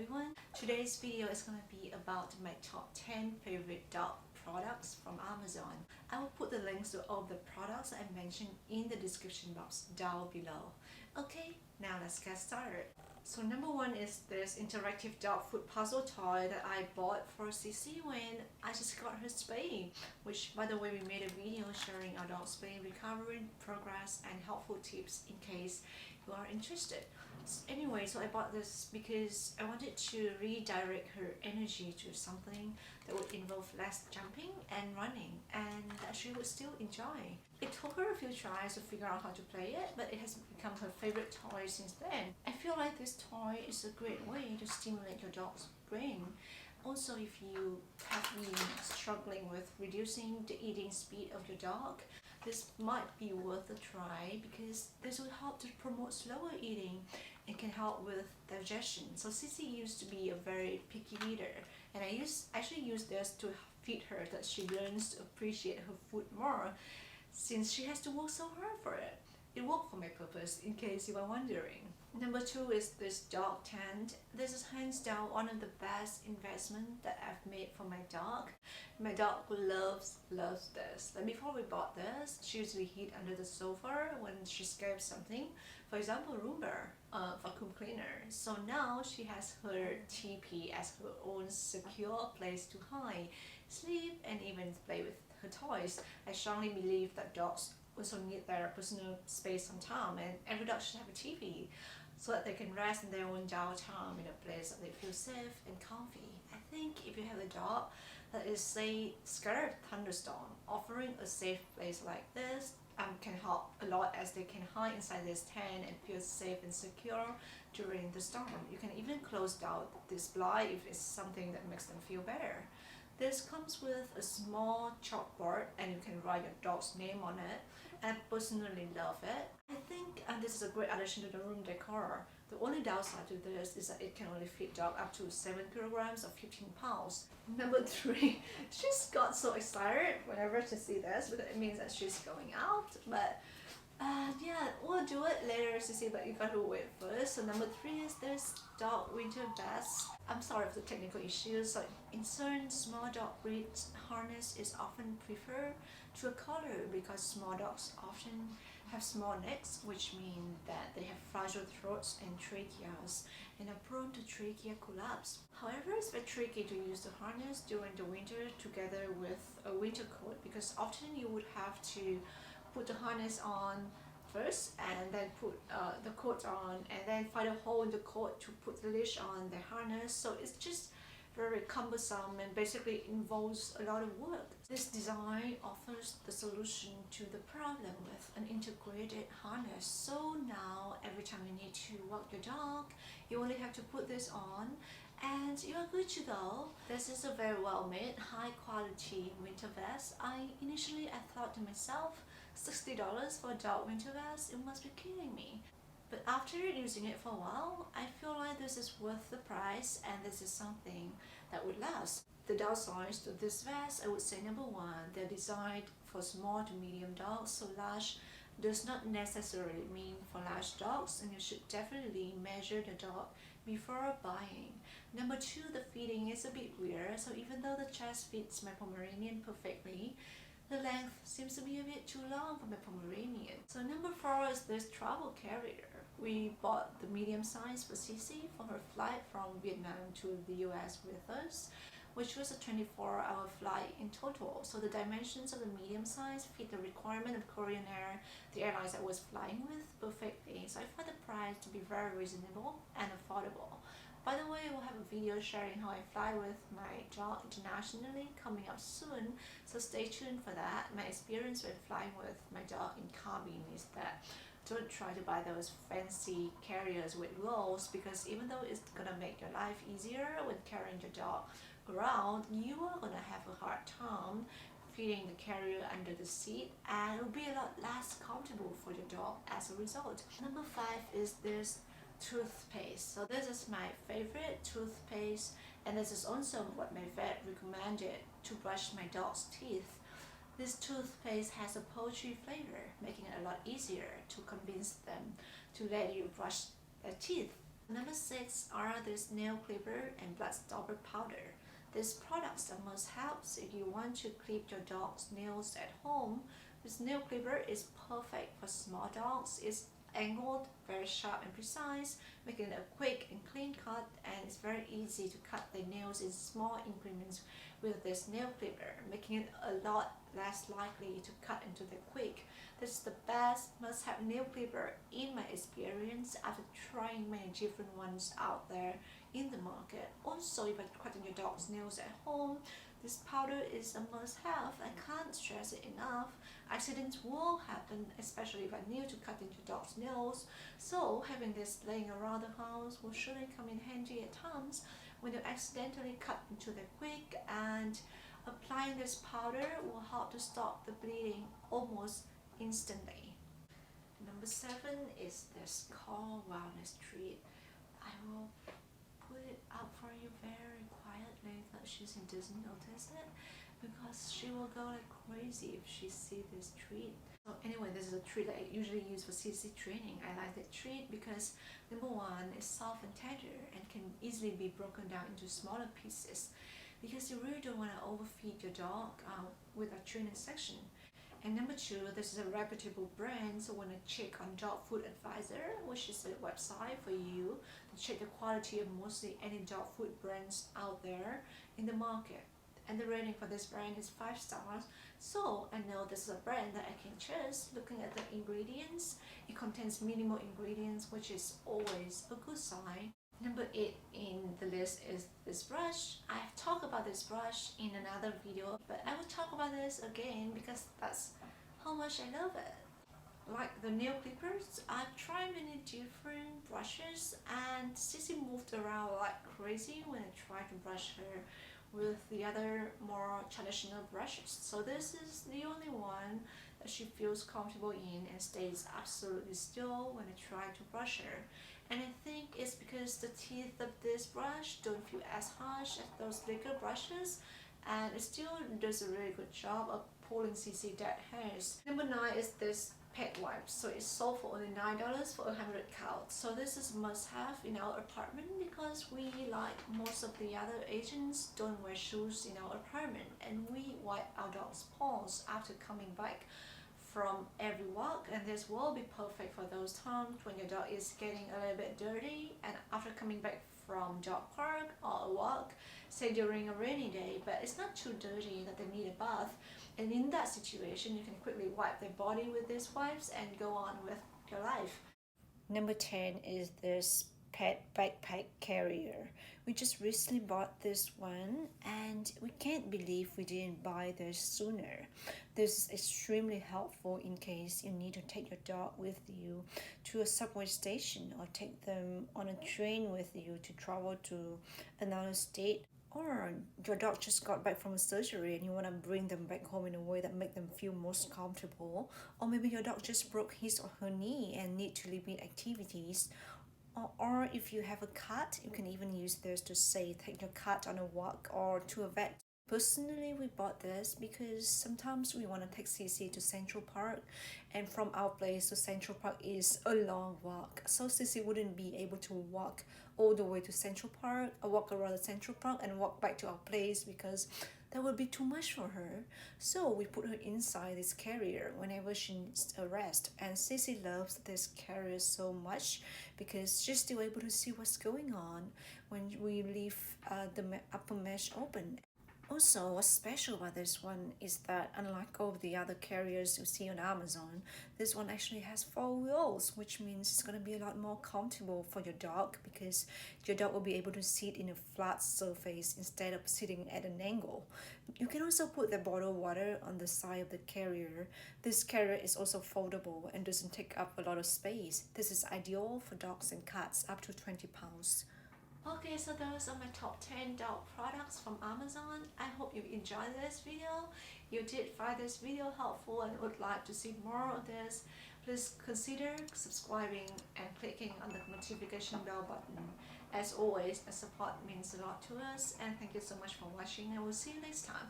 everyone. Today's video is going to be about my top 10 favorite dog products from Amazon. I will put the links to all the products I mentioned in the description box down below. Okay, now let's get started. So number one is this interactive dog food puzzle toy that I bought for Cece when I just got her spay, which by the way we made a video sharing our dog's spay recovery progress and helpful tips in case you are interested. Anyway, so I bought this because I wanted to redirect her energy to something that would involve less jumping and running and that she would still enjoy. It took her a few tries to figure out how to play it, but it has become her favorite toy since then. I feel like this toy is a great way to stimulate your dog's brain. Also, if you have been struggling with reducing the eating speed of your dog, this might be worth a try because this will help to promote slower eating and can help with digestion. So Sissy used to be a very picky eater, and I actually use this to feed her that she learns to appreciate her food more since she has to work so hard for it. It worked for my purpose, in case you are wondering. Number two is this dog tent. This is hands down one of the best investments that I've made for my dog. My dog loves this. And before we bought this, she usually hid under the sofa when she scared something. For example, Roomba, vacuum cleaner. So now she has her Teepee as her own secure place to hide, sleep, and even play with her toys. I strongly believe that dogs also need their personal space sometimes, and every dog should have a TV so that they can rest in their own downtime in a place that they feel safe and comfy. I think if you have a dog that is, say, scared of thunderstorm, offering a safe place like this can help a lot, as they can hide inside this tent and feel safe and secure during the storm. You can even close down this blind if it's something that makes them feel better. This comes with a small chalkboard and you can write your dog's name on it. I personally love it. I think this is a great addition to the room decor. The only downside to this is that it can only fit dog up to 7 kilograms or 15 pounds. Number 3, she's got so excited whenever she sees this because it means that she's going out. But yeah, we'll do it later, Sissy, but you gotta wait first. So number 3 is this dog winter vest. I'm sorry for the technical issues. So in certain small dog breeds, harness is often preferred to a collar because small dogs often have small necks, which mean that they have fragile throats and tracheas and are prone to trachea collapse. However, it's very tricky to use the harness during the winter together with a winter coat because often you would have to put the harness on first and then put the coat on and then find a hole in the coat to put the leash on the harness. So it's just very cumbersome and basically involves a lot of work. This design offers the solution to the problem with an integrated harness. So now every time you need to walk your dog, you only have to put this on and you are good to go. This is a very well made, high quality winter vest. Initially I thought to myself, $60 for a dog winter vest? It must be kidding me. But after using it for a while, I feel like this is worth the price and this is something that would last. The downsides to this vest, I would say number 1, they're designed for small to medium dogs, so large does not necessarily mean for large dogs, and you should definitely measure the dog before buying. Number 2, the fitting is a bit weird, so even though the chest fits my Pomeranian perfectly, the length seems to be a bit too long for my Pomeranian. So number 4 is this travel carrier. We bought the medium size for Cece for her flight from Vietnam to the US with us, which was a 24-hour flight in total. So the dimensions of the medium size fit the requirement of Korean Air, the airlines I was flying with, perfectly. So I find the price to be very reasonable and affordable. By the way, we'll have a video sharing how I fly with my dog internationally coming up soon, so stay tuned for that. My experience with flying with my dog in cabin is that don't try to buy those fancy carriers with rolls because even though it's gonna make your life easier when carrying the dog around, you are gonna have a hard time fitting the carrier under the seat and it will be a lot less comfortable for your dog as a result. Number 5 is this toothpaste. So this is my favorite toothpaste and this is also what my vet recommended to brush my dog's teeth. This toothpaste has a poultry flavor, making it a lot easier to convince them to let you brush their teeth. Number 6 are this nail clipper and blood stopper powder. These products are must have if you want to clip your dog's nails at home. This nail clipper is perfect for small dogs. It's angled, very sharp and precise, making it a quick and clean cut, and it's very easy to cut the nails in small increments with this nail clipper, making it a lot less likely to cut into the quick. This is the best must-have nail clipper in my experience after trying many different ones out there in the market. Also, if you're cutting your dog's nails at home, this powder is a must-have. I can't stress it enough. Accidents will happen, especially if I'm new to cutting your dog's nails. So having this laying around the house will surely come in handy at times when you accidentally cut into the quick, and applying this powder will help to stop the bleeding almost instantly. Number 7 is this core wellness treat. I will put it up for you very quietly so she doesn't notice it, because she will go like crazy if she sees this treat. So anyway, this is a treat that I usually use for CC training. I like that treat because number 1 is soft and tender and can easily be broken down into smaller pieces, because you really don't want to overfeed your dog with a training section. And number 2, this is a reputable brand, so when I check on Dog Food Advisor, which is a website for you to check the quality of mostly any dog food brands out there in the market. And the rating for this brand is 5 stars, so I know this is a brand that I can trust. Looking at the ingredients, it contains minimal ingredients, which is always a good sign. Number 8 in the list is this brush. I've talked about this brush in another video, but I will talk about this again because that's how much I love it. Like the nail clippers, I've tried many different brushes, and Sissy moved around like crazy when I tried to brush her with the other more traditional brushes. So this is the only one that she feels comfortable in and stays absolutely still when I try to brush her. And I think it's because the teeth of this brush don't feel as harsh as those liquor brushes, and it still does a really good job of pulling CC dead hairs. Number 9 is this pet wipes. So it's sold for only $9 for 100 count. So this is must-have in our apartment because we, like most of the other Asians, don't wear shoes in our apartment, and we wipe our dog's paws after coming back from every walk, and this will be perfect for those times when your dog is getting a little bit dirty and after coming back from dog park or a walk, say during a rainy day, but it's not too dirty that they need a bath. And in that situation, you can quickly wipe their body with these wipes and go on with your life. Number 10 is this pet backpack carrier. We just recently bought this one, and we can't believe we didn't buy this sooner. This is extremely helpful in case you need to take your dog with you to a subway station, or take them on a train with you to travel to another state, or your dog just got back from a surgery and you want to bring them back home in a way that make them feel most comfortable, or maybe your dog just broke his or her knee and need to limit activities. Or if you have a cat, you can even use this to say take your cat on a walk or to a vet. Personally, we bought this because sometimes we want to take CC to Central Park, and from our place to Central Park is a long walk. So CC wouldn't be able to walk all the way to Central Park, or walk around the Central Park and walk back to our place, because that would be too much for her. So we put her inside this carrier whenever she needs a rest, and Sissy loves this carrier so much because she's still able to see what's going on when we leave the upper mesh open. Also, what's special about this one is that unlike all the other carriers you see on Amazon, this one actually has 4 wheels, which means it's going to be a lot more comfortable for your dog, because your dog will be able to sit in a flat surface instead of sitting at an angle. You can also put the bottled water on the side of the carrier. This carrier is also foldable and doesn't take up a lot of space. This is ideal for dogs and cats up to 20 pounds. Okay, so those are my top 10 dog products from Amazon. I hope you enjoyed this video. If you did find this video helpful and would like to see more of this, please consider subscribing and clicking on the notification bell button. As always, the support means a lot to us, and thank you so much for watching, and we'll see you next time.